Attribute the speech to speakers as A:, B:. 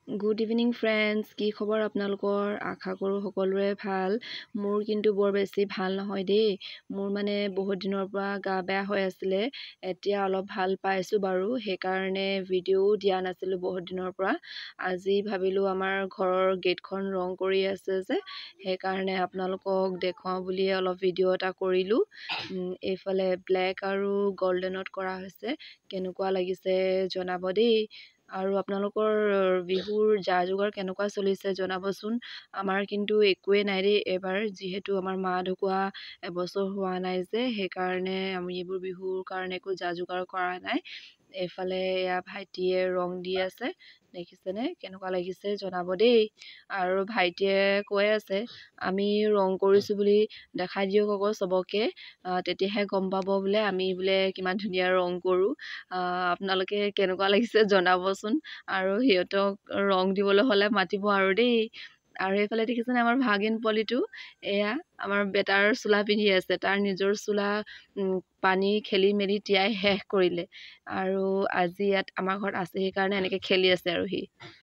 A: Good evening friends, কি খবৰ আপোনালোকৰ? আশা কৰোঁ সকলোৰে ভাল। মোৰ কিন্তু বৰ বেছি ভাল নহয় দেই। মোৰ মানে বহুত দিনৰ পৰা গা বেয়া হৈ আছিলে। এতিয়া অলপ ভাল পাইছোঁ বাৰু, সেইকাৰণে ভিডিঅ'ও দিয়া নাছিলোঁ বহুত দিনৰ পৰা। আজি ভাবিলোঁ আমাৰ ঘৰৰ গেটখন ৰং কৰি আছে যে, সেইকাৰণে আপোনালোকক দেখুৱাওঁ বুলিয়ে অলপ ভিডিঅ' এটা কৰিলোঁ। এইফালে ব্লেক আৰু গল্ডেনত কৰা হৈছে। কেনেকুৱা লাগিছে জনাব দেই। আৰু আপোনালোকৰ বিহুৰ যা যোগাৰ কেনেকুৱা চলিছে জনাবচোন। আমাৰ কিন্তু একোৱেই নাই দেই এইবাৰ, যিহেতু আমাৰ মা ঢুকুৱা এবছৰ হোৱা নাই যে, সেইকাৰণে আমি এইবোৰ বিহুৰ কাৰণে একো যা যোগাৰ কৰা নাই। এইফালে এয়া ভাইটিয়ে ৰং দি আছে, দেখিছেনে কেনেকুৱা লাগিছে জনাব দেই। আৰু ভাইটিয়ে কৈ আছে আমি ৰং কৰিছোঁ বুলি দেখাই দিয়ক আকৌ চবকে, তেতিয়াহে গম পাব বোলে আমি বোলে কিমান ধুনীয়া ৰং কৰোঁ। আপোনালোকে কেনেকুৱা লাগিছে জনাবচোন। আৰু সিহঁতক ৰং দিবলৈ হ'লে মাতিব আৰু দেই। আৰু এইফালে দেখিছেনে আমাৰ ভাগিন পোৱালিটো, এয়া আমাৰ বেটাৰ চোলা পিন্ধি আছে। তাৰ নিজৰ চোলা পানী খেলি মেলি তিয়াই শেষ কৰিলে, আৰু আজি ইয়াত আমাৰ ঘৰত আছে সেইকাৰণে এনেকৈ খেলি আছে আৰু সি।